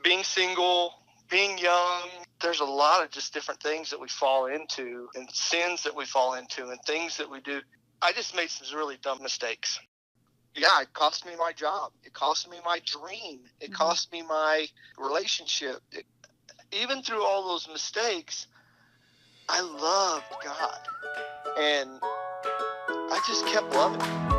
being single, being young, there's a lot of just different things that we fall into and sins that we fall into and things that we do. I just made some really dumb mistakes. Yeah, it cost me my job. It cost me my dream. It cost me my relationship. Even through all those mistakes, I loved God. And I just kept loving Him.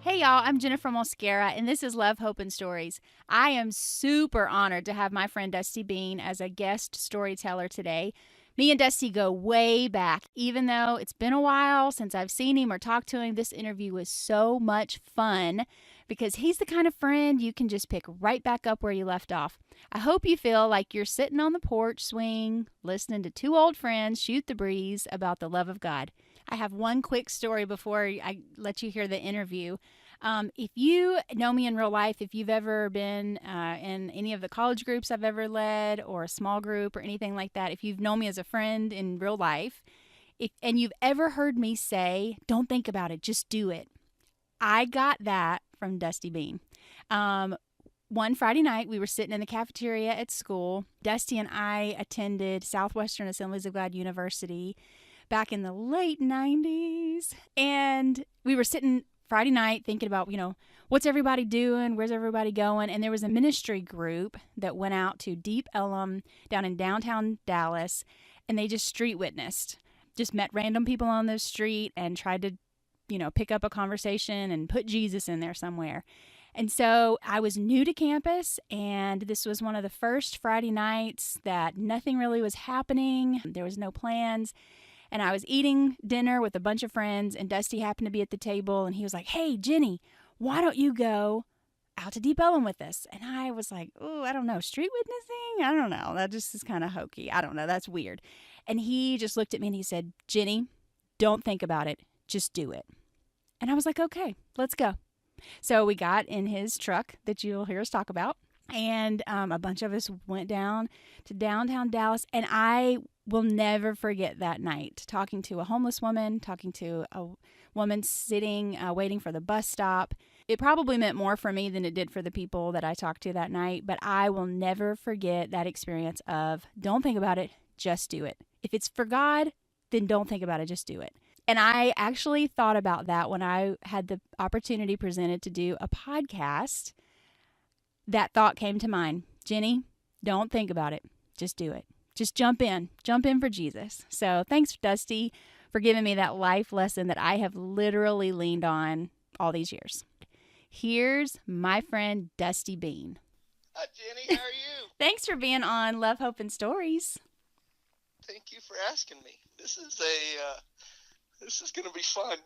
Hey y'all, I'm Jennifer Mosquera, and this is Love, Hope, and Stories. I am super honored to have my friend Dusty Bean as a guest storyteller today. Me and Dusty go way back. Even though it's been a while since I've seen him or talked to him, this interview was so much fun because he's the kind of friend you can just pick right back up where you left off. I hope you feel like you're sitting on the porch swing, listening to two old friends shoot the breeze about the love of God. I have one quick story before I let you hear the interview. If you know me in real life, if you've ever been in any of the college groups I've ever led or a small group or anything like that, if you've known me as a friend in real life, and you've ever heard me say, don't think about it, just do it. I got that from Dusty Bean. One Friday night, we were sitting in the cafeteria at school. Dusty and I attended Southwestern Assemblies of God University back in the late 90s. And we were sitting Friday night thinking about, what's everybody doing? Where's everybody going? And there was a ministry group that went out to Deep Ellum down in downtown Dallas, and they just street witnessed. Just met random people on the street and tried to, pick up a conversation and put Jesus in there somewhere. And so I was new to campus, and this was one of the first Friday nights that nothing really was happening. There was no plans. And I was eating dinner with a bunch of friends, and Dusty happened to be at the table, and he was like, hey, Jenny, why don't you go out to Deep Ellum with us? And I was like, oh, I don't know, street witnessing? I don't know. That just is kind of hokey. I don't know. That's weird. And he just looked at me and he said, Jenny, don't think about it. Just do it. And I was like, okay, let's go. So we got in his truck that you'll hear us talk about, and a bunch of us went down to downtown Dallas, and I will never forget that night, talking to a homeless woman, talking to a woman sitting, waiting for the bus stop. It probably meant more for me than it did for the people that I talked to that night, but I will never forget that experience of don't think about it, just do it. If it's for God, then don't think about it, just do it. And I actually thought about that when I had the opportunity presented to do a podcast. That thought came to mind. Jenny, don't think about it, just do it. Just jump in for Jesus. So thanks, Dusty, for giving me that life lesson that I have literally leaned on all these years. Here's my friend, Dusty Bean. Hi, Jenny. How are you? Thanks for being on Love, Hope, and Stories. Thank you for asking me. This is going to be fun.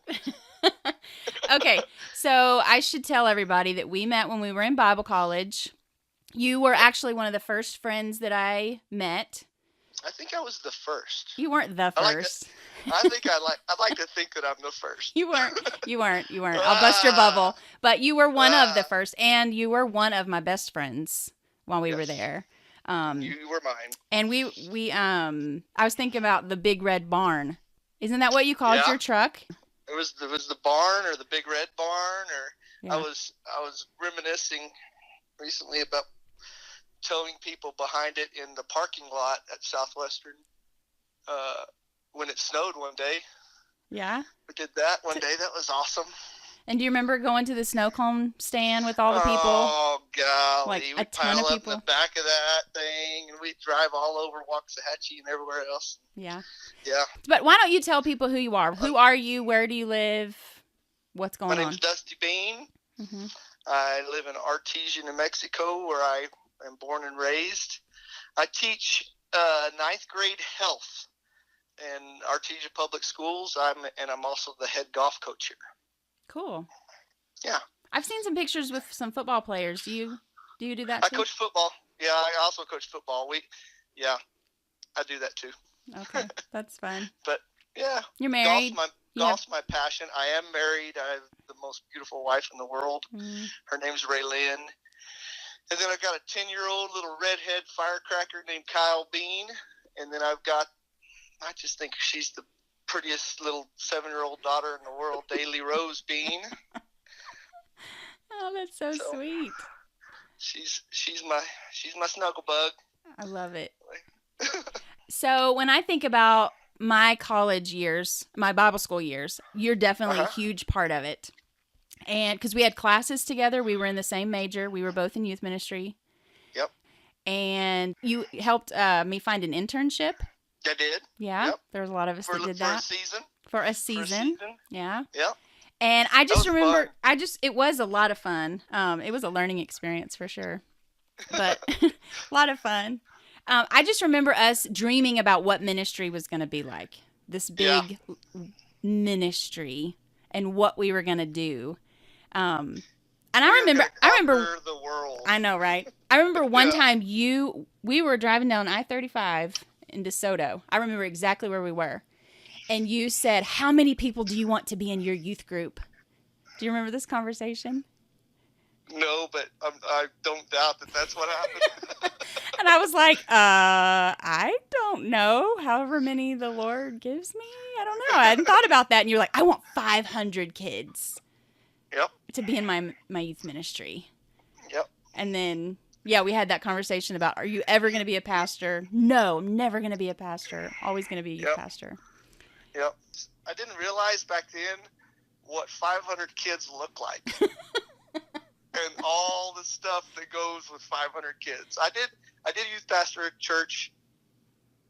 Okay, so I should tell everybody that we met when we were in Bible college. You were actually one of the first friends that I met. I think I was the first. You weren't the first. I'd like to think that I'm the first. You weren't. I'll bust your bubble. But you were one of the first, and you were one of my best friends while we were there. You were mine. And I was thinking about the Big Red Barn. Isn't that what you called your truck? It was the barn, or the Big Red Barn, or yeah. I was reminiscing recently about towing people behind it in the parking lot at Southwestern when it snowed one day. Yeah. We did that one day. That was awesome. And do you remember going to the snow cone stand with all the people? Oh, golly. Like we a ton of pile people. up in the back of that thing, and we drive all over Waxahachie and everywhere else. Yeah. Yeah. But why don't you tell people who you are? Who are you? Where do you live? What's going on? My name's Dusty Bean. Mm-hmm. I live in Artesia, New Mexico, where I am born and raised. I teach ninth grade health in Artesia Public Schools. I'm also the head golf coach here. Cool. Yeah. I've seen some pictures with some football players. Do you do that too? I coach football. Yeah, I also coach football. I do that too. Okay, that's fine. But Yeah. You're married. Golf's my passion. I am married. I have the most beautiful wife in the world. Mm. Her name's Raylynn. And then I've got a 10-year-old little redhead firecracker named Kyle Bean. And then I've got, I just think she's the prettiest little 7-year-old daughter in the world, Daily Rose Bean. Oh, that's so sweet. She's my snuggle bug. I love it. So when I think about my college years, my Bible school years, you're definitely a huge part of it. And because we had classes together, we were in the same major. We were both in youth ministry. Yep. And you helped me find an internship. I did. Yeah. Yep. There was a lot of us that did that. For a season. Yeah. Yep. And I just remember, it was a lot of fun. It was a learning experience for sure, but a lot of fun. I just remember us dreaming about what ministry was going to be like, this big ministry and what we were going to do. And I remember the world. I know, right? I remember one time we were driving down I-35 in DeSoto. I remember exactly where we were. And you said, how many people do you want to be in your youth group? Do you remember this conversation? No, but I don't doubt that that's what happened. And I was like, I don't know. However many the Lord gives me. I don't know. I hadn't thought about that. And you're like, I want 500 kids. Yep. To be in my youth ministry. Yep. And then, we had that conversation about, are you ever going to be a pastor? No, never going to be a pastor. Always going to be a youth pastor. Yep. I didn't realize back then what 500 kids look like. And all the stuff that goes with 500 kids. I did youth pastor at church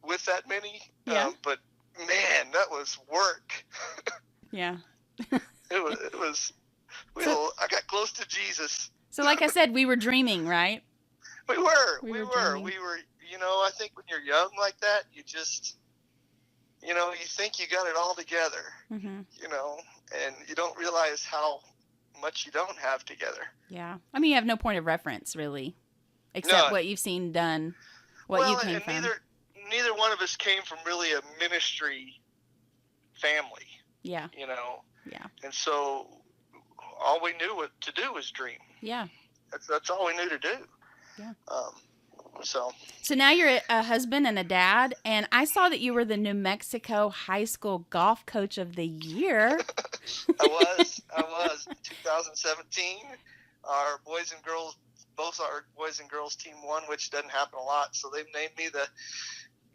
with that many. Yeah. But man, that was work. Yeah. It was I got close to Jesus. So like I said, we were dreaming, right? We were. Dreaming. We were, I think when you're young like that, you just, you think you got it all together, mm-hmm. And you don't realize how much you don't have together. Yeah. I mean, you have no point of reference, really, except what you've seen done, you came from. Neither one of us came from really a ministry family. Yeah. Yeah. And so all we knew what to do was dream. Yeah. That's all we knew to do. Yeah. So now you're a husband and a dad, and I saw that you were the New Mexico High School Golf Coach of the Year. I was. 2017, our boys and girls, both our boys and girls team won, which doesn't happen a lot. So they've named me the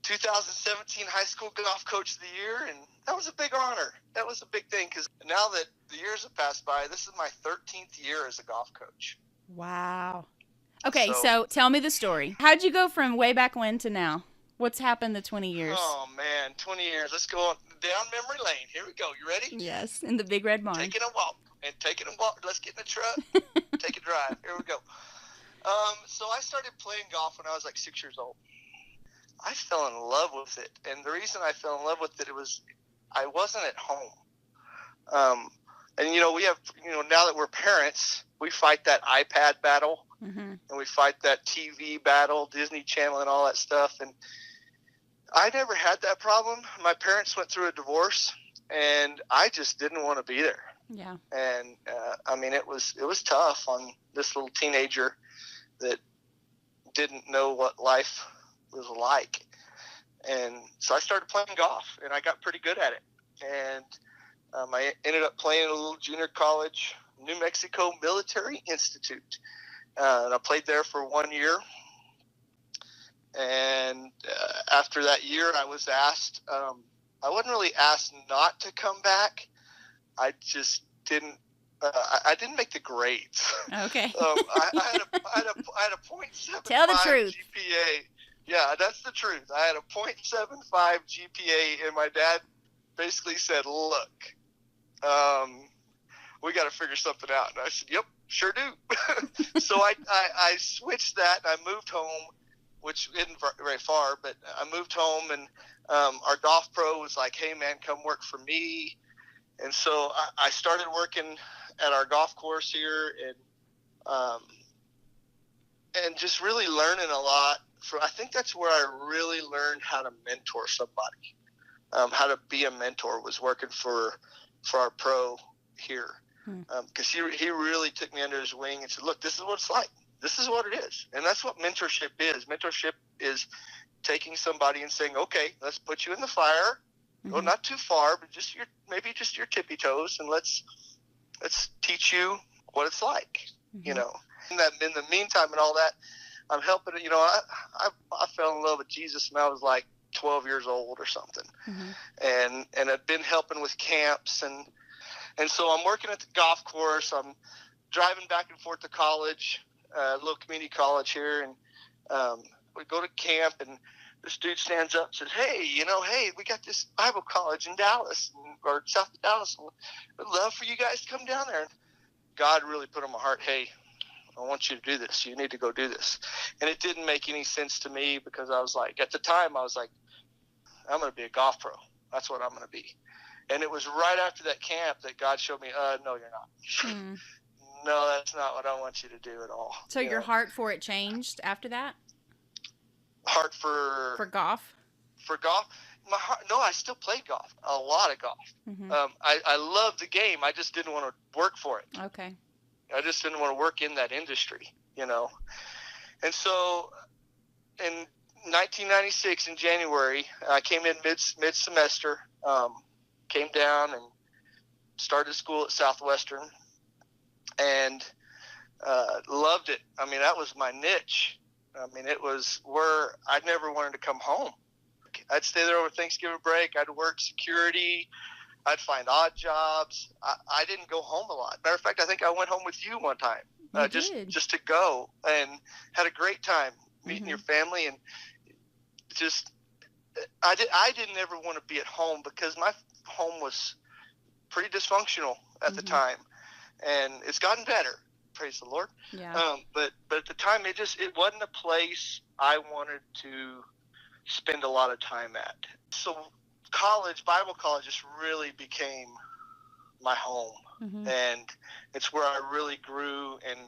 2017 High School Golf Coach of the Year, and that was a big honor. That was a big thing because now that the years have passed by, this is my 13th year as a golf coach. Wow. Okay, so tell me the story. How'd you go from way back when to now? What's happened the 20 years? Oh, man, 20 years. Let's go down memory lane. Here we go. You ready? Yes, in the Big Red Barn. Taking a walk. Let's get in the truck. Take a drive. Here we go. So I started playing golf when I was like 6 years old. I fell in love with it. And the reason I fell in love with it was I wasn't at home. And, we have, now that we're parents, we fight that iPad battle. Mm-hmm. And we fight that TV battle, Disney Channel and all that stuff. And I never had that problem. My parents went through a divorce, and I just didn't want to be there. Yeah. And, it was tough on this little teenager that didn't know what life was like. And so I started playing golf, and I got pretty good at it. And I ended up playing a little junior college, New Mexico Military Institute. And I played there for 1 year. And after that year, I was asked, I wasn't really asked not to come back. I just didn't, I didn't make the grades. Okay. I had a .75 Tell the truth. GPA. Yeah, that's the truth. I had a .75 GPA, and my dad basically said, look, we got to figure something out. And I said, yep, sure do. So I switched that, and I moved home, which isn't very far, but I moved home, and our golf pro was like, hey, man, come work for me. And so I started working at our golf course here, and just really learning a lot. I think that's where I really learned how to mentor somebody. how to be a mentor was working for our pro here. Because he really took me under his wing and said, look, this is what it's like. This is what it is. And that's what mentorship is. Mentorship is taking somebody and saying, okay, let's put you in the fire. Go not too far, but maybe just your tippy toes, and let's teach you what it's like, you know. In the meantime and all that, I'm helping. You know, I fell in love with Jesus when I was like 12 years old or something, and I've been helping with camps, and so I'm working at the golf course. I'm driving back and forth to college, a little community college here, and we go to camp, and this dude stands up and says, hey, we got this Bible college in Dallas, or south of Dallas. We'd love for you guys to come down there. And God really put on my heart, hey, I want you to do this. You need to go do this. And it didn't make any sense to me because I was like, at the time, I was like, I'm going to be a golf pro. That's what I'm going to be. And it was right after that camp that God showed me, no, you're not. No, that's not what I want you to do at all. So your heart for it changed after that? Heart for golf? For golf? My heart, no, I still played golf, a lot of golf. I loved the game. I just didn't want to work for it. Okay. I just didn't want to work in that industry, you know. And so in 1996, in January, I came in mid-semester, came down and started school at Southwestern, and loved it. I mean, that was my niche. I mean, it was where I never wanted to come home. I'd stay there over Thanksgiving break. I'd work security. I'd find odd jobs. I didn't go home a lot. Matter of fact, I think I went home with you one time, just to go, and had a great time meeting your family. And just, I didn't ever want to be at home because my home was pretty dysfunctional at the time, and it's gotten better. Praise the Lord. Yeah. But at the time, it wasn't a place I wanted to spend a lot of time at. So Bible college just really became my home. And it's where I really grew, and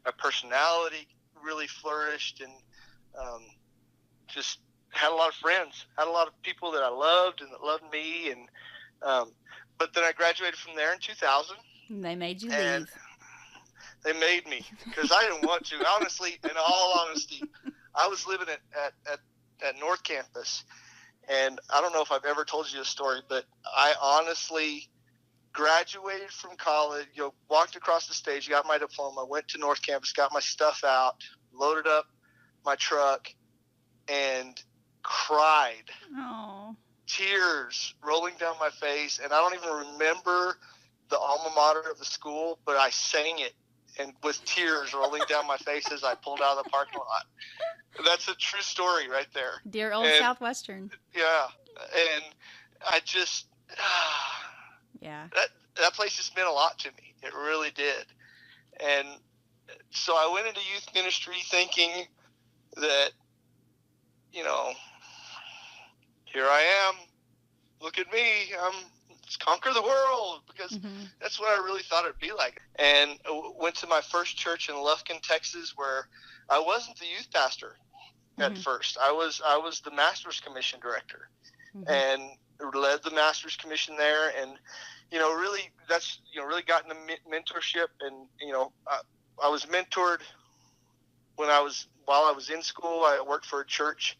my personality really flourished, and just had a lot of friends, had a lot of people that I loved and that loved me. And but then I graduated from there in 2000. And they made you leave. They made me, because I didn't want to. Honestly, in all honesty, I was living at North Campus, and I don't know if I've ever told you this story, but I honestly graduated from college, walked across the stage, got my diploma, went to North Campus, got my stuff out, loaded up my truck, and cried. Oh. Tears rolling down my face, and I don't even remember the alma mater of the school, but I sang it, and with tears rolling down my face as I pulled out of the parking lot. That's a true story right there. Dear old Southwestern. Yeah. And I just, yeah. That place just meant a lot to me. It really did. And so I went into youth ministry thinking that, here I am. Look at me. Let's conquer the world, because that's what I really thought it'd be like. And I went to my first church in Lufkin, Texas, where I wasn't the youth pastor at first. I was the Master's Commission director, and led the Master's Commission there. And really, that's really got into mentorship. And I was mentored while I was in school. I worked for a church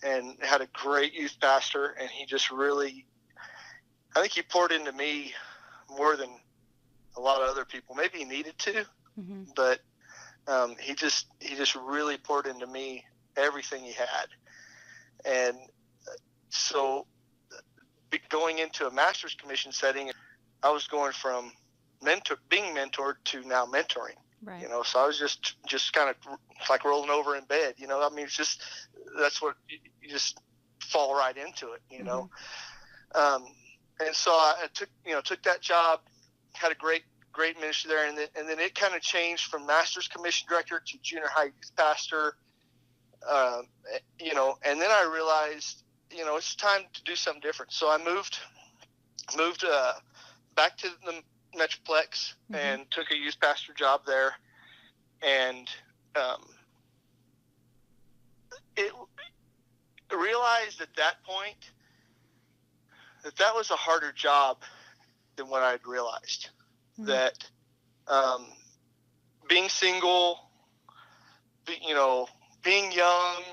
and had a great youth pastor, and he just really, I think he poured into me more than a lot of other people. Maybe he needed to, but he just really poured into me everything he had. And so going into a Master's Commission setting, I was going from being mentored to now mentoring. Right. So I was just kind of like rolling over in bed. I mean, it's just, that's what you just fall right into it. And so I took that job, had a great ministry there, and then it kind of changed from Master's Commission director to junior high youth pastor. And then I realized, it's time to do something different. So I moved back to the Metroplex and took a youth pastor job there, and it realized at that point that was a harder job than what I'd realized. Mm-hmm. That being single, being young,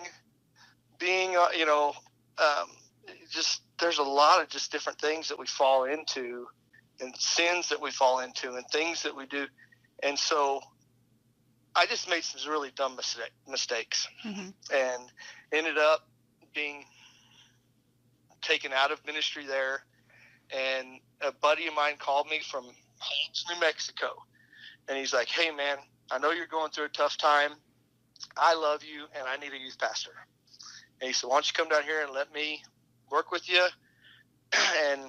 being, just there's a lot of just different things that we fall into, and sins that we fall into, and things that we do. And so I just made some really dumb mistakes, Mm-hmm. and ended up being taken out of ministry there. And a buddy of mine called me from Hobbs, New Mexico, and he's like, "Hey, man, I know you're going through a tough time. I love you, and I need a youth pastor." And he said, "Why don't you come down here and let me work with you, and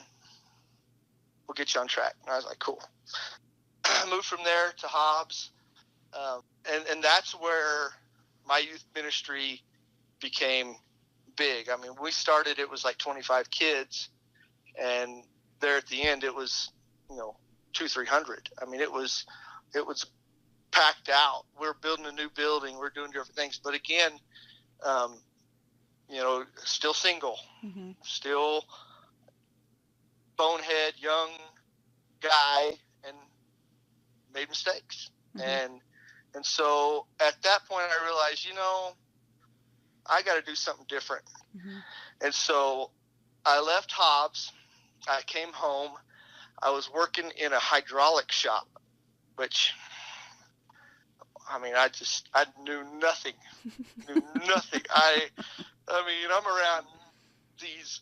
we'll get you on track." And I was like, "Cool." I moved from there to Hobbs, and that's where my youth ministry became big. I mean, when we started, it was like 25 kids, and there at the end, it was 200-300. I mean, it was packed out. We're building a new building. We're doing different things, but again, still single, Mm-hmm. still bonehead, young guy, and made mistakes. Mm-hmm. And so at that point, I realized, I got to do something different. Mm-hmm. And so I left Hobbs. I came home. I was working in a hydraulic shop, which, I mean, I knew nothing. I'm around these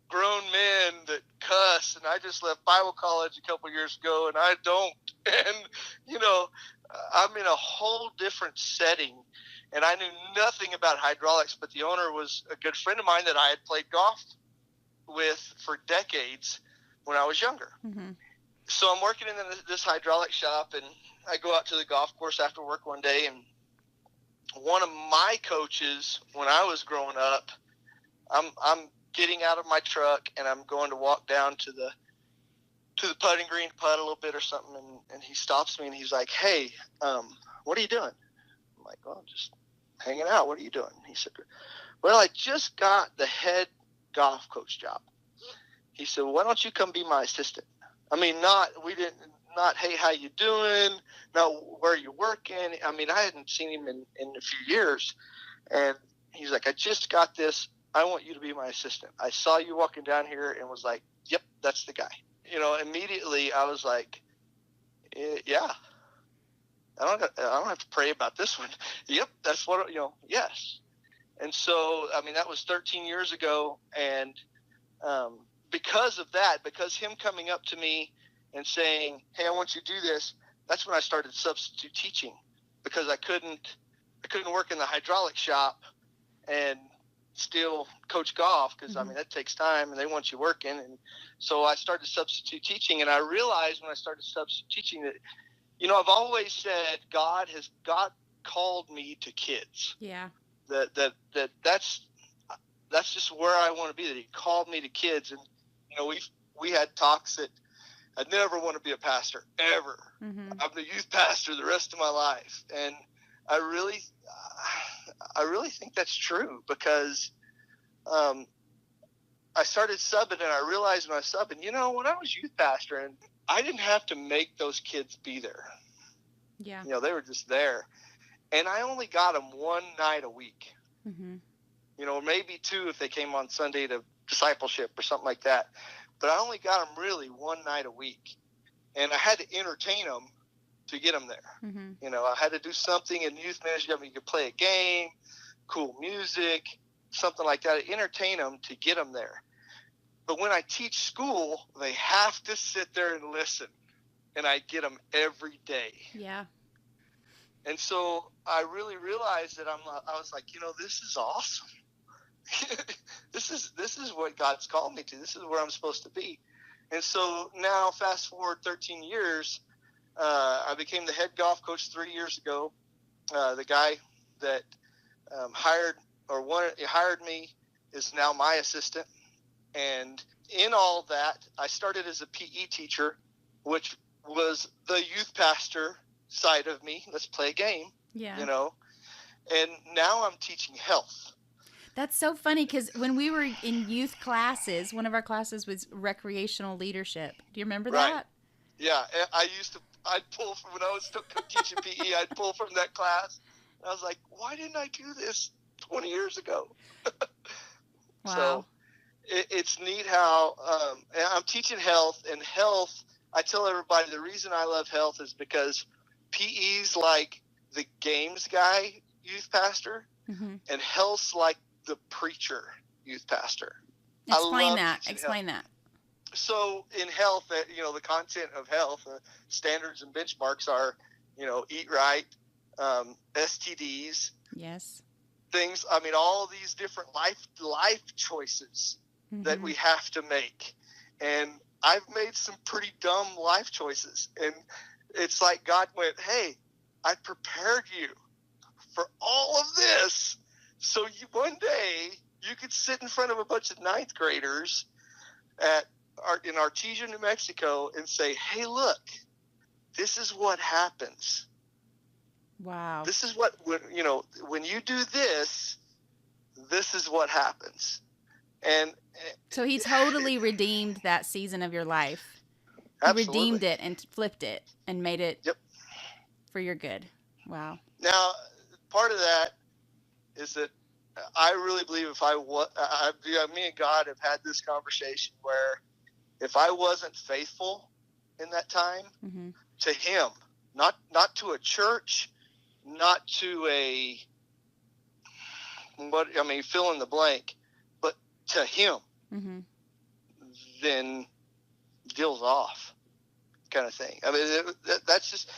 grown men that cuss, and I just left Bible college a couple years ago, and I don't. And, I'm in a whole different setting, and I knew nothing about hydraulics, but the owner was a good friend of mine that I had played golf with for decades when I was younger. Mm-hmm. So I'm working in this hydraulic shop, and I go out to the golf course after work one day, and one of my coaches, when I was growing up, I'm getting out of my truck, and I'm going to walk down to the putting green to putt a little bit or something, and he stops me, and he's like, "Hey, what are you doing?" I'm like, "Well, just hanging out. What are you doing?" He said, "Well, I just got the head golf coach job." He said, "Why don't you come be my assistant?" I mean, not, "Hey, how you doing?" No, "Where are you working?" I mean, I hadn't seen him in a few years. And he's like, "I just got this. I want you to be my assistant. I saw you walking down here," and was like, "Yep, that's the guy." Immediately I was like, "Yeah, I don't have to pray about this one." Yep, that's what, yes. And so, I mean, that was 13 years ago. And because of that, because him coming up to me and saying, "Hey, I want you to do this," that's when I started substitute teaching, because I couldn't work in the hydraulic shop and still coach golf, because, I mean, that takes time, and they want you working. And so I started substitute teaching, and I realized when I started substitute teaching that, I've always said God called me to kids. Yeah. That's just where I want to be, that he called me to kids. And we had talks that I'd never want to be a pastor ever. Mm-hmm. I'm the youth pastor the rest of my life. And I really think that's true, because I started subbing, and I realized when I was subbing, when I was youth pastor, and I didn't have to make those kids be there. Yeah. They were just there. And I only got them one night a week. Mm-hmm. Maybe two if they came on Sunday to discipleship or something like that. But I only got them really one night a week. And I had to entertain them to get them there. Mm-hmm. I had to do something in youth ministry. I mean, you could play a game, cool music, something like that, to entertain them to get them there. But when I teach school, they have to sit there and listen. And I get them every day. Yeah. And so I really realized that I was like, this is awesome. This is what God's called me to. This is where I'm supposed to be. And so now, fast forward 13 years, I became the head golf coach 3 years ago. The guy that hired me is now my assistant. And in all that, I started as a PE teacher, which was the youth pastor side of me. Let's play a game. Yeah. And now I'm teaching health. That's so funny because when we were in youth classes, one of our classes was recreational leadership. Do you remember Right. that? Yeah, I'd pull from, when I was still teaching PE, I'd pull from that class. And I was like, why didn't I do this 20 years ago? Wow. So it's neat how, and I'm teaching health, and health, I tell everybody the reason I love health is because PE's like the games guy youth pastor, Mm-hmm. and health's like the preacher youth pastor. Explain that. teaching Explain health. that. So in health, the content of health, standards and benchmarks are, eat right, STDs, Yes. things. I mean, all these different life choices that we have to make. And I've made some pretty dumb life choices. And it's like God went, hey, I prepared you for all of this. So one day you could sit in front of a bunch of ninth graders in Artesia, New Mexico, and say, hey, look, this is what happens. Wow. This is what, when you do this, this is what happens. And so he totally redeemed that season of your life. He absolutely redeemed it and flipped it and made it for your good. Wow. Now, part of that is that I really believe me and God have had this conversation where if I wasn't faithful in that time to Him, not to a church, not to fill in the blank, but to Him, then deal's off, kind of thing. I mean, that's just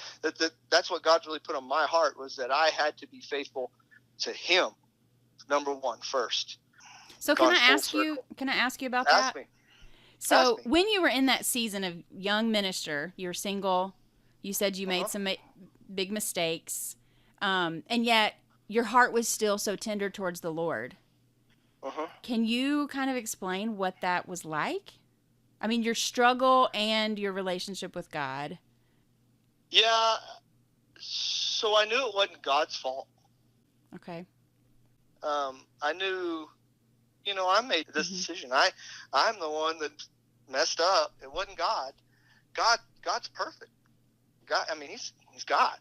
that's what God's really put on my heart, was that I had to be faithful to Him, number one, first. So can I ask you about that? Ask me. So when you were in that season of young minister, you were single, you said you made some big mistakes, and yet your heart was still so tender towards the Lord. Can you kind of explain what that was like? I mean, your struggle and your relationship with God. Yeah. So I knew it wasn't God's fault. Okay. I knew, I made this decision. I'm the one that messed up. It wasn't God. God's perfect. God, I mean, he's God,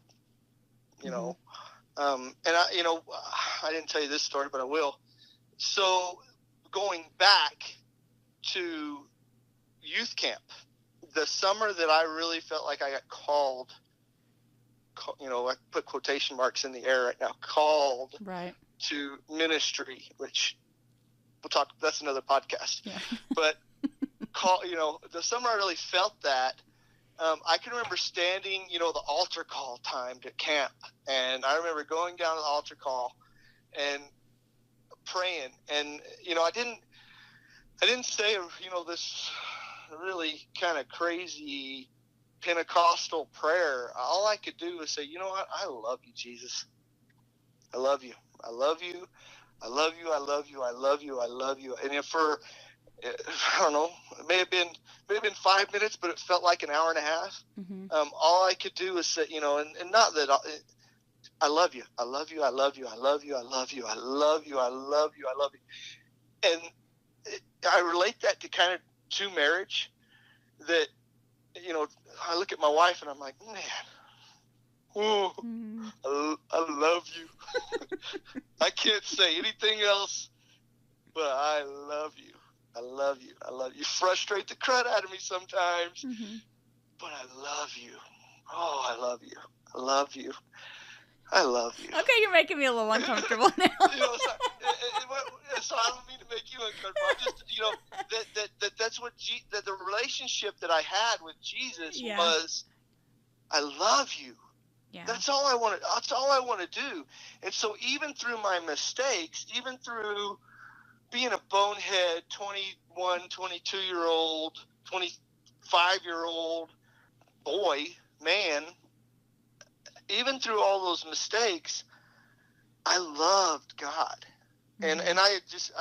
and I didn't tell you this story, but I will. So going back to youth camp, the summer that I really felt like I got called, I put quotation marks in the air right now, called to ministry, which we'll talk, that's another podcast. Yeah. But the summer I really felt that. I can remember standing, the altar call time at camp, and I remember going down to the altar call and praying, and I didn't say this really kind of crazy Pentecostal prayer. All I could do was say, you know what, I love you, Jesus. I love you. I love you. I love you. I love you. I love you. I love you. And I don't know, it may have been 5 minutes, but it felt like an hour and a half. All I could do was say, and not that I love you. I love you. I love you. I love you. I love you. I love you. I love you. I love you. And I relate that to kind of to marriage, that, I look at my wife and I'm like, man, I love you. I can't say anything else, but I love you. I love you. I love you. You frustrate the crud out of me sometimes, but I love you. Oh, I love you. I love you. I love you. Okay, you're making me a little uncomfortable now. So I don't mean to make you uncomfortable. I just, that's what the relationship that I had with Jesus was, I love you. Yeah. That's all I want to do. And so even through my mistakes, even through being a bonehead 21, 22-year-old, 25-year-old boy, man, even through all those mistakes, I loved God. And I just,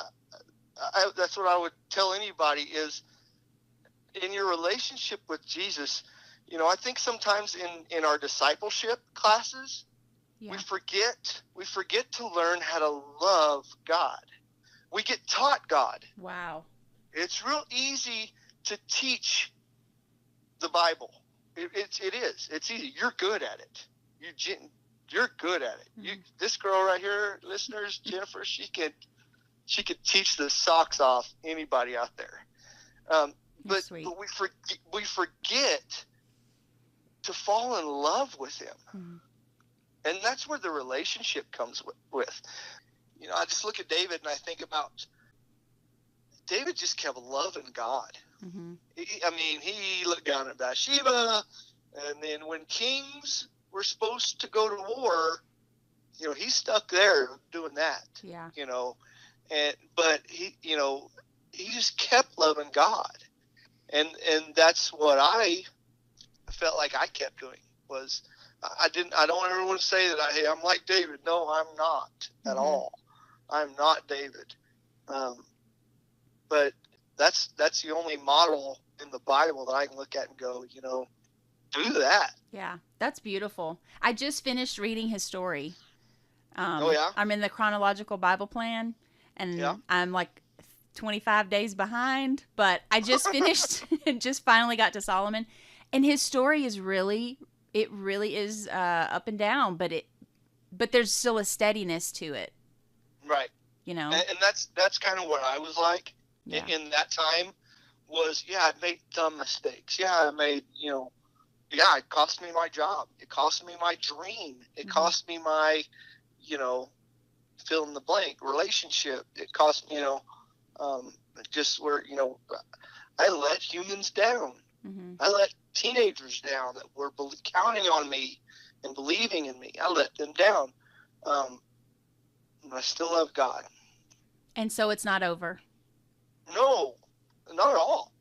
that's what I would tell anybody is, in your relationship with Jesus, I think sometimes in our discipleship classes, we forget to learn how to love God. we get taught God. Wow. It's real easy to teach the Bible. It is. It's easy. You're good at it. You're good at it. Mm-hmm. This girl right here, listeners, Jennifer, she could teach the socks off anybody out there. But we forget to fall in love with Him, mm-hmm. and that's where the relationship comes with. I just look at David and I think about David just kept loving God. Mm-hmm. He looked down at Bathsheba, and then when kings were supposed to go to war, he's stuck there doing that. Yeah. But he just kept loving God, and that's what I felt like I kept doing. Was I don't want everyone to say that I'm like David. No, I'm not at all. I'm not David. But that's the only model in the Bible that I can look at and go, do that. Yeah, that's beautiful. I just finished reading his story. Oh, yeah? I'm in the chronological Bible plan, and I'm like 25 days behind, but I just finished and just finally got to Solomon. And his story is really is up and down, but there's still a steadiness to it. Right. And that's kind of what I was like in that time was, I made dumb mistakes. I made, it cost me my job. It cost me my dream. It cost me my, fill in the blank relationship. It cost me, just where, I let humans down. Mm-hmm. I let teenagers down that were counting on me and believing in me. I let them down. But I still love God. And so it's not over. No, not at all.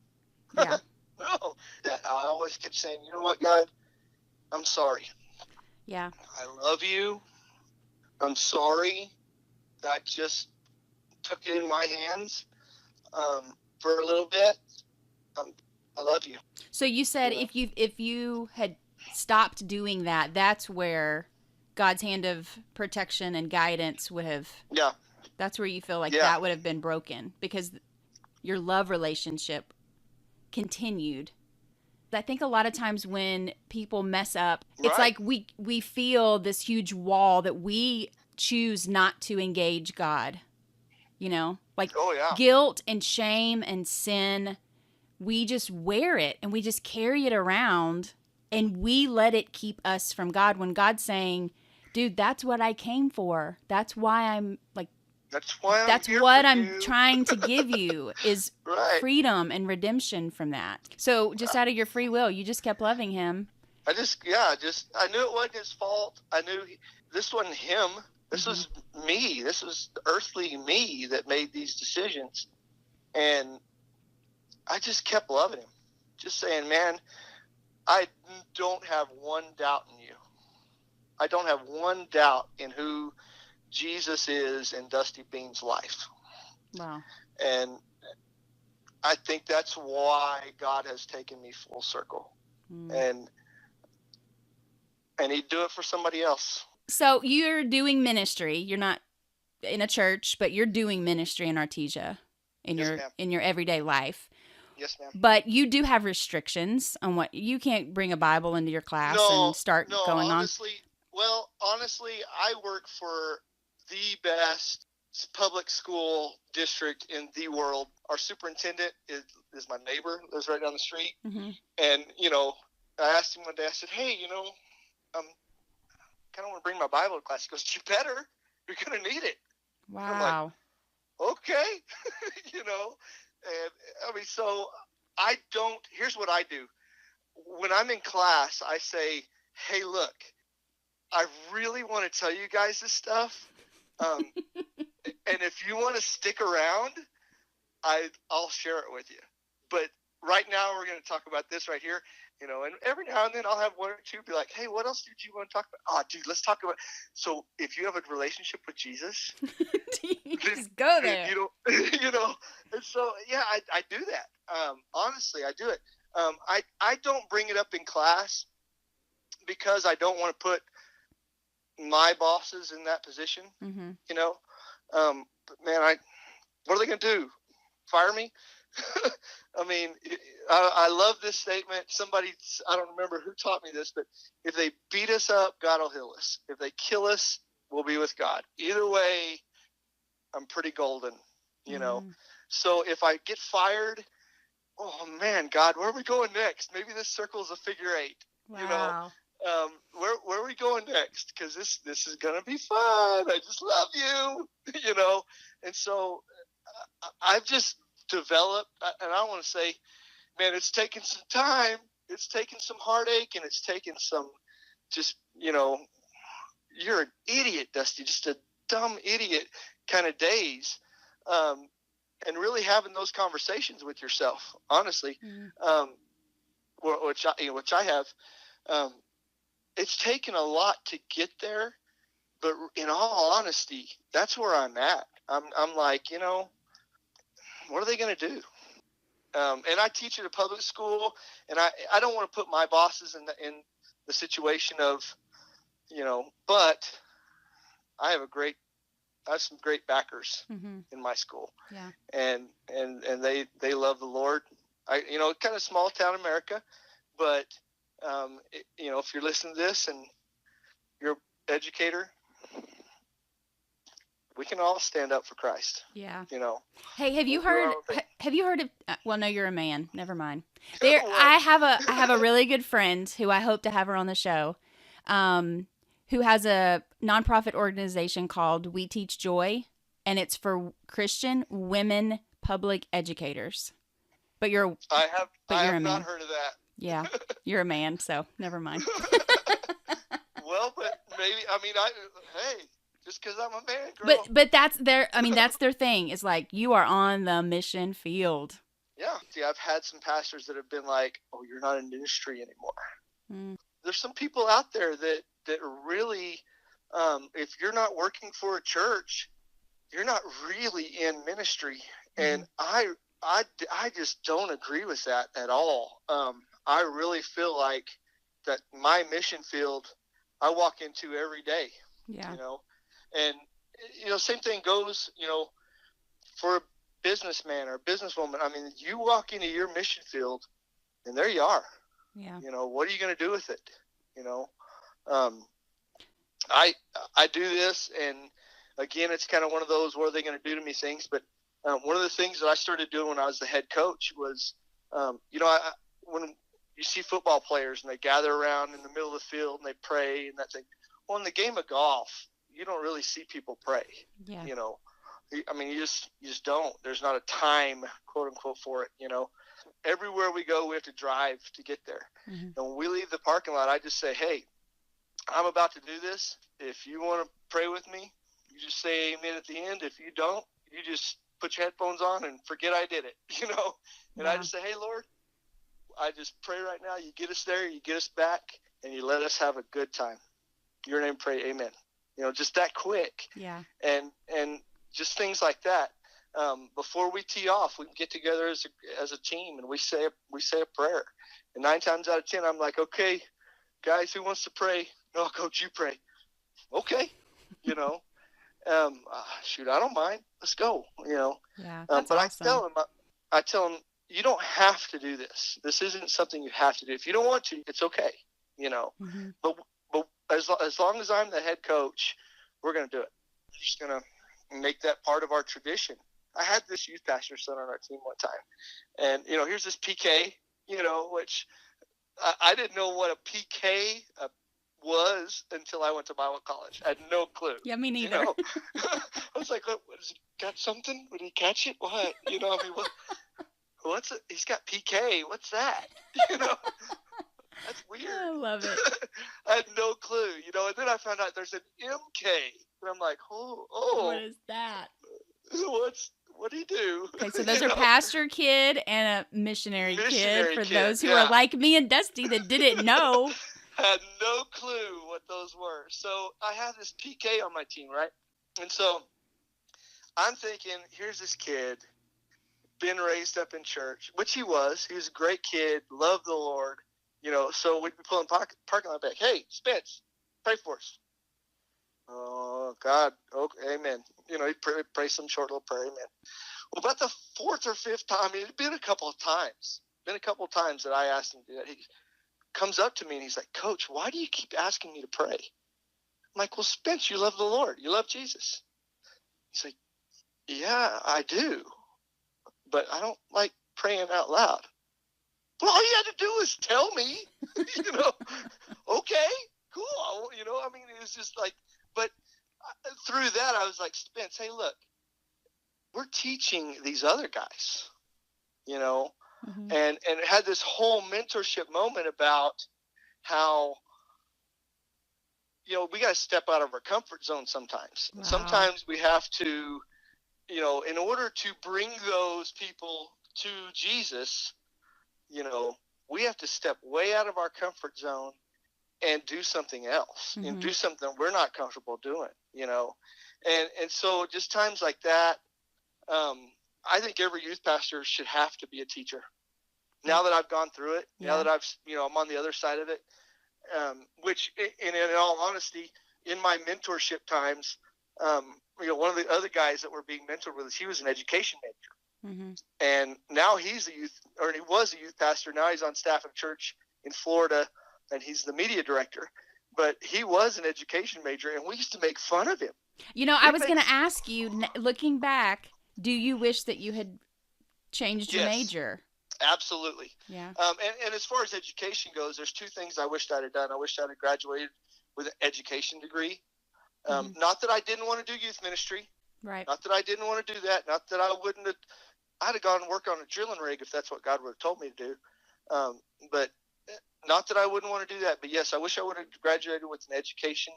Yeah. No. I always kept saying, you know what, God? I'm sorry. Yeah. I love you. I'm sorry that I just took it in my hands for a little bit. I love you. So you said if you had stopped doing that, that's where God's hand of protection and guidance would have. Yeah. That's where you feel like that would have been broken because your love relationship continued. I think a lot of times when people mess up, it's like we feel this huge wall that we choose not to engage God. Like guilt and shame and sin, we just wear it and we just carry it around and we let it keep us from God when God's saying, dude, that's what I came for. That's why I'm like, that's what I'm trying to give you is freedom and redemption from that. So just out of your free will, you just kept loving Him. I knew it wasn't His fault. I knew this wasn't Him. This was me. This was earthly me that made these decisions. And I just kept loving Him. Just saying, man, I don't have one doubt in you. I don't have one doubt in who Jesus is in Dusty Bean's life. Wow. And I think that's why God has taken me full circle. And He'd do it for somebody else. So you're doing ministry. You're not in a church, but you're doing ministry in Artesia in your everyday life. Yes, ma'am. But you do have restrictions on what you can't bring a Bible into your class and start going honestly, on. Well, honestly, I work for the best public school district in the world. Our superintendent is my neighbor, lives right down the street. Mm-hmm. And, I asked him one day, I said, hey, kind of want to bring my Bible to class. He goes, you better. You're going to need it. Wow. I'm like, okay. And so here's what I do. When I'm in class, I say, hey, look, I really want to tell you guys this stuff. And if you want to stick around, I'll share it with you. But right now we're going to talk about this right here, and every now and then I'll have one or two be like, hey, what else did you want to talk about? Oh, dude, let's talk about. So if you have a relationship with Jesus, just go there. And so, I do that. Honestly, I do it. I don't bring it up in class because I don't want to put my bosses in that position, mm-hmm. But man, What are they going to do? Fire me? I mean, I love this statement. Somebody, I don't remember who taught me this, but if they beat us up, God will heal us. If they kill us, we'll be with God. Either way, I'm pretty golden, you know. So if I get fired, oh man, God, where are we going next? Maybe this circle is a figure 8. Wow. You know, where are we going next? Because this is gonna be fun. I just love you, you know. And so I've just developed, and I want to say, man, it's taken some time. It's taken some heartache, and it's taken some just, you know, you're an idiot, Dusty, just a dumb idiot kind of days. And really having those conversations with yourself, honestly, which I have. It's taken a lot to get there, but in all honesty, that's where I'm at. I'm like, you know, what are they going to do? And I teach at a public school, and I don't want to put my bosses in the situation of, you know, but I have some great backers in my school. Yeah. And they love the Lord. You know, kind of small town America, but you know, if you're listening to this and you're an educator, we can all stand up for Christ. Yeah. You know. Hey, have you heard of? Well, no, you're a man. Never mind. I have a really good friend who I hope to have her on the show, who has a nonprofit organization called We Teach Joy, and it's for Christian women public educators. But I have not heard of that. Yeah, you're a man, so never mind. Well, but maybe, I mean, hey, just because I'm a man, girl. But that's their thing. Is like, you are on the mission field. Yeah. See, I've had some pastors that have been like, oh, you're not in ministry anymore. There's some people out there that really, if you're not working for a church, you're not really in ministry. And I just don't agree with that at all. I really feel like that my mission field I walk into every day. Yeah. You know, and you know, same thing goes, you know, for a businessman or a businesswoman. I mean, you walk into your mission field, and there you are. Yeah. You know, what are you going to do with it? You know, I do this, and again, it's kind of one of those, what are they going to do to me things? But one of the things that I started doing when I was the head coach was, you know, when you see football players and they gather around in the middle of the field and they pray and that thing. Well, in the game of golf, you don't really see people pray. Yeah. You know, I mean, you just don't. There's not a time, quote unquote, for it. You know, everywhere we go, we have to drive to get there. And when we leave the parking lot, I just say, hey, I'm about to do this. If you want to pray with me, you just say amen at the end. If you don't, you just put your headphones on and forget I did it, you know. And I just say, hey, Lord, I just pray right now. You get us there, you get us back, and you let us have a good time. Your name, pray, amen. You know, just that quick. Yeah. And just things like that. Before we tee off, we get together as a team, and we say a prayer. And 9 times out of 10, I'm like, okay, guys, who wants to pray? No, Coach, you pray. Okay, you know. Shoot, I don't mind. Let's go. You know. Yeah. That's but awesome. I tell them, you don't have to do this. This isn't something you have to do. If you don't want to, it's okay. You know. But as long as I'm the head coach, we're going to do it. We're just going to make that part of our tradition. I had this youth pastor son on our team one time, and you know, here's this PK. You know, which I didn't know what a PK was until I went to Bible college. I had no clue. Yeah, me neither. You know? I was like, what has he got something? Would he catch it? What? You know, I mean, what's it? He's got PK. What's that? You know, that's weird. I love it. I had no clue, you know, and then I found out there's an MK, and I'm like, oh. What is that? What do you do? Okay, so those are pastor kid and a missionary kid for those who are like me and Dusty that didn't know. Had no clue what those were. So I have this PK on my team, right? And so I'm thinking, here's this kid, been raised up in church, which he was. He was a great kid, loved the Lord, you know. So we'd be pulling parking lot back. Hey, Spence, pray for us. Oh, God. Okay, amen. He pray some short little prayer. Amen. Well, about the fourth or fifth time, it had been a couple of times. That I asked him to do that. He comes up to me and he's like, Coach, why do you keep asking me to pray? I'm like, well, Spence, you love the Lord. You love Jesus. He's like, yeah, I do. But I don't like praying out loud. Well, all you had to do was tell me, okay, cool. It was just like, but through that, I was like, Spence, hey, look, we're teaching these other guys, Mm-hmm. and it had this whole mentorship moment about how, we got to step out of our comfort zone sometimes. Wow. Sometimes we have to, in order to bring those people to Jesus, we have to step way out of our comfort zone and do something else, Mm-hmm. do something we're not comfortable doing, and so just times like that, I think every youth pastor should have to be a teacher. Now that I've gone through it, now that I'm on the other side of it, which in all honesty, in my mentorship times, one of the other guys that were being mentored with us, he was an education major. Mm-hmm. And now he was a youth pastor. Now he's on staff at a church in Florida, and he's the media director. But he was an education major, and we used to make fun of him. I was going to ask you, looking back, do you wish that you had changed your major? Absolutely. Yeah. And as far as education goes, there's two things I wished I'd have done. I wished I'd have graduated with an education degree. Mm-hmm. Not that I didn't want to do youth ministry. Right. Not that I didn't want to do that. Not that I wouldn't have. I'd have gone and worked on a drilling rig if that's what God would have told me to do. But not that I wouldn't want to do that. But yes, I wish I would have graduated with an education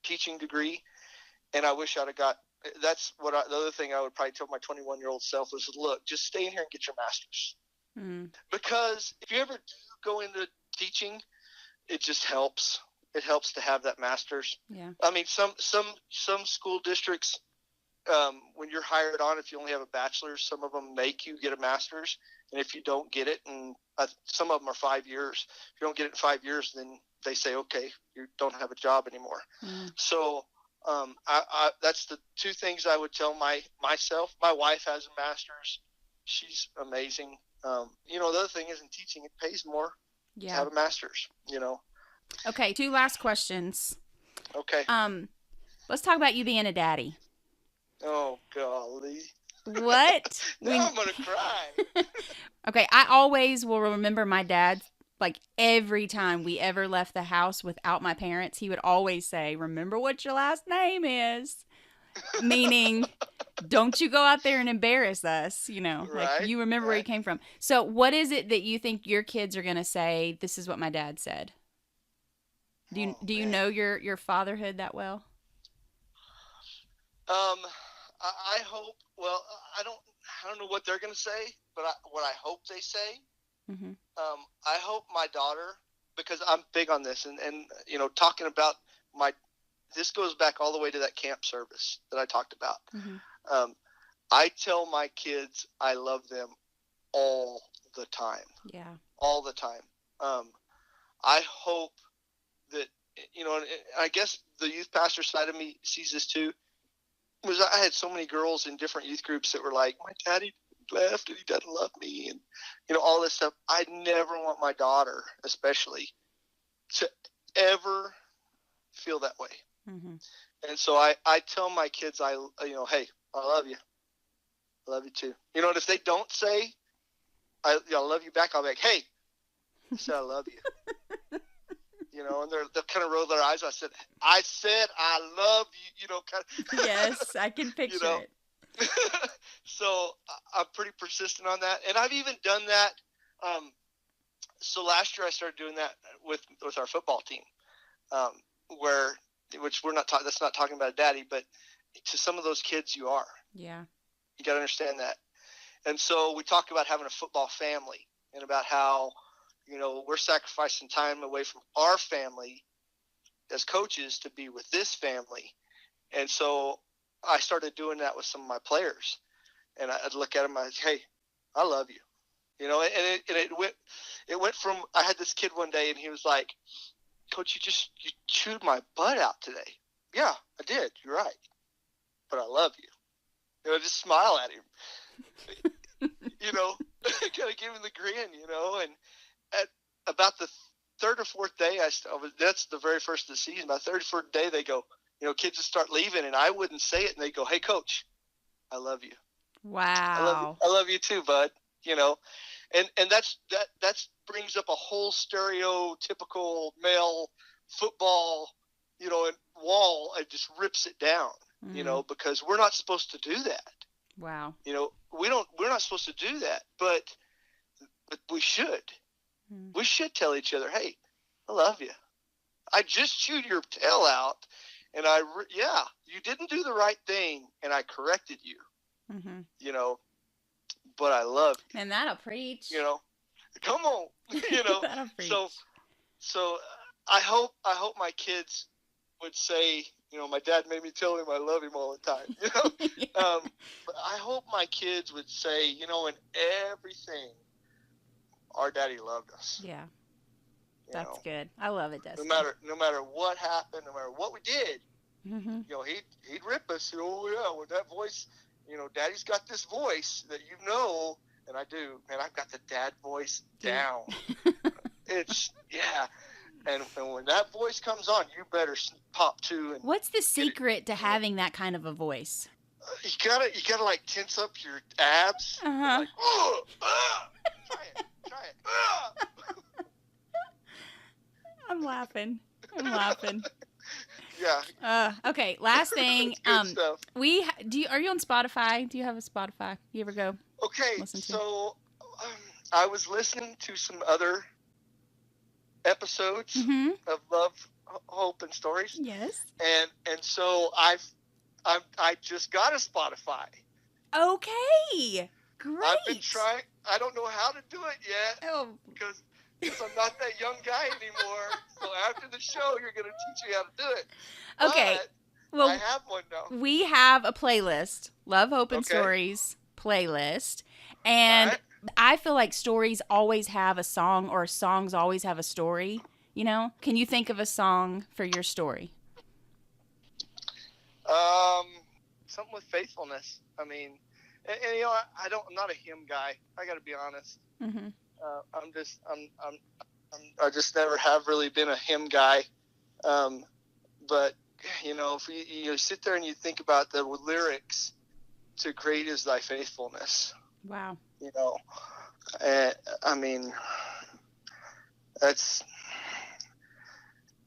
teaching degree. And I wish I'd have got. That's what the other thing I would probably tell my 21-year-old self was, look, just stay in here and get your master's. Mm-hmm. Because if you ever do go into teaching, it just helps. It helps to have that master's. Yeah. I mean, some school districts, when you're hired on, if you only have a bachelor's, some of them make you get a master's. And if you don't get it, and some of them are 5 years, if you don't get it in 5 years, then they say, okay, you don't have a job anymore. Mm-hmm. So that's the two things I would tell myself. My wife has a master's. She's amazing. The other thing is in teaching, it pays more to have a master's, Okay, 2 last questions. Okay. Let's talk about you being a daddy. Oh, golly. What? Now I'm going to cry. Okay, I always will remember my dad, like every time we ever left the house without my parents, he would always say, remember what your last name is. Meaning, don't you go out there and embarrass us, Right, like you remember where you came from. So what is it that you think your kids are going to say, this is what my dad said? Do you know your fatherhood that well? I hope, well, I don't know what they're going to say, but what I hope they say, mm-hmm. I hope my daughter, because I'm big on this and talking about this goes back all the way to that camp service that I talked about. Mm-hmm. I tell my kids I love them all the time. Yeah. All the time. I hope that, and I guess the youth pastor side of me sees this too, was I had so many girls in different youth groups that were like, my daddy left and he doesn't love me, and, all this stuff. I never want my daughter, especially, to ever feel that way. Mm-hmm. And so I tell my kids, hey, I love you. I love you too. And if they don't say, I love you back, I'll be like, hey, I said I love you. And they'll kind of roll their eyes. I said I love you. Kind of. Yes, I can picture it. So I'm pretty persistent on that, and I've even done that. So last year I started doing that with our football team, which we're not talking. That's not talking about a daddy, but to some of those kids, you are. Yeah. You got to understand that. And so we talk about having a football family and about how, we're sacrificing time away from our family as coaches to be with this family. And so I started doing that with some of my players, and I'd look at them, I'd say, hey, I love you. And it went from, I had this kid one day and he was like, Coach, you chewed my butt out today. yeah, I did. You're right. But I love you. Just smile at him. Kind of give him the grin, and at about the third or fourth day, that's the very first of the season. By the third or fourth day, they go, kids would start leaving, and I wouldn't say it, and they go, "Hey, coach, I love you. Wow. I love you too, bud." And that brings up a whole stereotypical male football, and wall. It just rips it down, because we're not supposed to do that. Wow. We're not supposed to do that, but we should. We should tell each other, "Hey, I love you. I just chewed your tail out, and you didn't do the right thing, and I corrected you. But I love you." And that'll preach. Come on. That'll preach. So I hope my kids would say, my dad made me tell him I love him all the time. Yeah. But I hope my kids would say, in everything, our daddy loved us. Yeah. That's good. I love it, Dusty. No matter what happened, no matter what we did, he'd rip us. Oh yeah, with that voice, Daddy's got this voice that and I do. Man, I've got the dad voice down. It's and when that voice comes on, you better pop to. And what's the secret to having that kind of a voice? You gotta like tense up your abs. Like, oh, try it. I'm laughing. Yeah. Okay. Last thing. Good stuff. Are you on Spotify? Do you have a Spotify? You ever go? Okay. Listen to? So I was listening to some other episodes of Love, Hope, and Stories. Yes. And so I just got a Spotify. Okay. Great. I've been trying. I don't know how to do it yet. Oh. Because I'm not that young guy anymore. So after the show, you're going to teach me how to do it. Okay. But well, I have one now. We have a playlist, Love, Hope, and Stories playlist. And I feel like stories always have a song, or songs always have a story. Can you think of a song for your story? Something with faithfulness. I mean, and I'm not a hymn guy. I got to be honest. Mm-hmm. I just never have really been a hymn guy. But if you sit there and you think about the lyrics to "Great is Thy Faithfulness." Wow. I mean,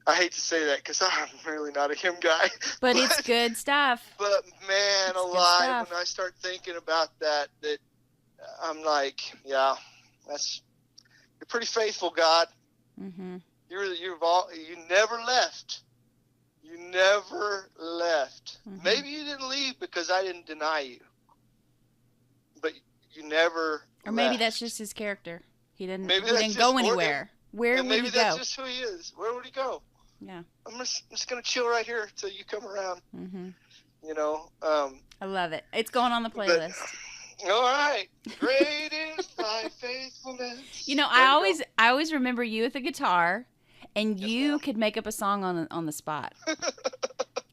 I hate to say that because I'm really not a hymn guy. But it's good stuff. But man, alive, when I start thinking about that I'm like, yeah, you're pretty faithful, God. Mm-hmm. You never left. You never left. Mm-hmm. Maybe you didn't leave because I didn't deny you. But you never Or maybe left. That's just his character. He didn't just go anywhere. Where would he go? Maybe that's just who he is. Where would he go? Yeah. I'm just going to chill right here until you come around. Mm-hmm. I love it. It's going on the playlist. All right. Great is thy faithfulness. I always remember you with the guitar, and you could make up a song on the spot.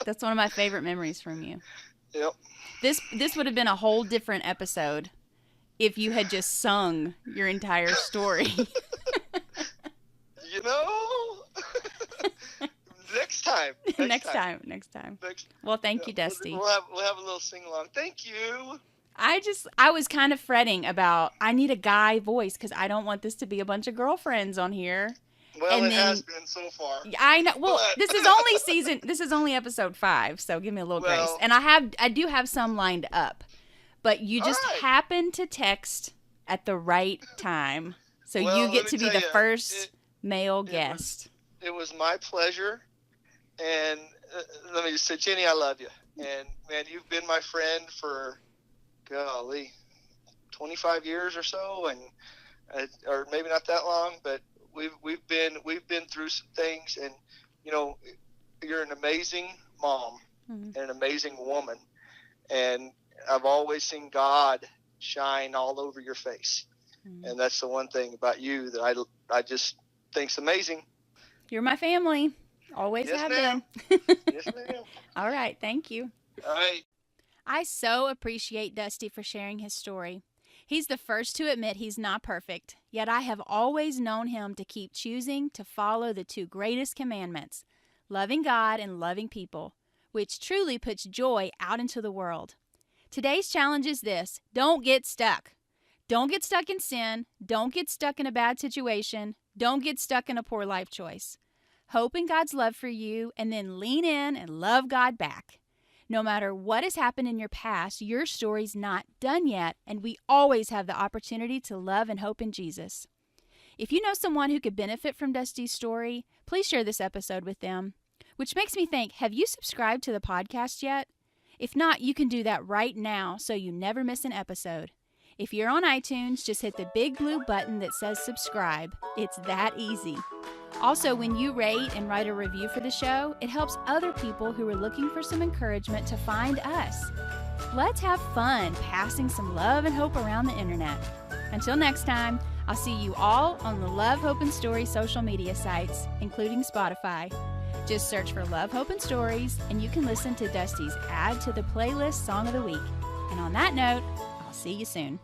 That's one of my favorite memories from you. Yep. This would have been a whole different episode if you had just sung your entire story. Next time. Well, thank you, Dusty. We'll have a little sing along. Thank you. I was kind of fretting about, I need a guy voice because I don't want this to be a bunch of girlfriends on here. Well, it has been so far. I know. Well, this is only episode 5, so give me a little grace. And I do have some lined up, but you just happened to text at the right time, so you get to be the first male guest. It was my pleasure, and let me just say, Jenny, I love you, and man, you've been my friend for, golly, 25 years or so, and or maybe not that long, but we've been through some things, and you're an amazing mom and an amazing woman, and I've always seen God shine all over your face, and that's the one thing about you that I just think's amazing. You're my family. Always Yes, have ma'am. been. Yes, ma'am. All right. Thank you. All right. I so appreciate Dusty for sharing his story. He's the first to admit he's not perfect, yet I have always known him to keep choosing to follow the two greatest commandments, loving God and loving people, which truly puts joy out into the world. Today's challenge is this: don't get stuck. Don't get stuck in sin. Don't get stuck in a bad situation. Don't get stuck in a poor life choice. Hope in God's love for you and then lean in and love God back. No matter what has happened in your past, your story's not done yet, and we always have the opportunity to love and hope in Jesus. If you know someone who could benefit from Dusty's story, please share this episode with them. Which makes me think, have you subscribed to the podcast yet? If not, you can do that right now so you never miss an episode. If you're on iTunes, just hit the big blue button that says subscribe. It's that easy. Also, when you rate and write a review for the show, it helps other people who are looking for some encouragement to find us. Let's have fun passing some love and hope around the internet. Until next time, I'll see you all on the Love, Hope, and Stories social media sites, including Spotify. Just search for Love, Hope, and Stories, and you can listen to Dusty's Add to the Playlist Song of the Week. And on that note, I'll see you soon.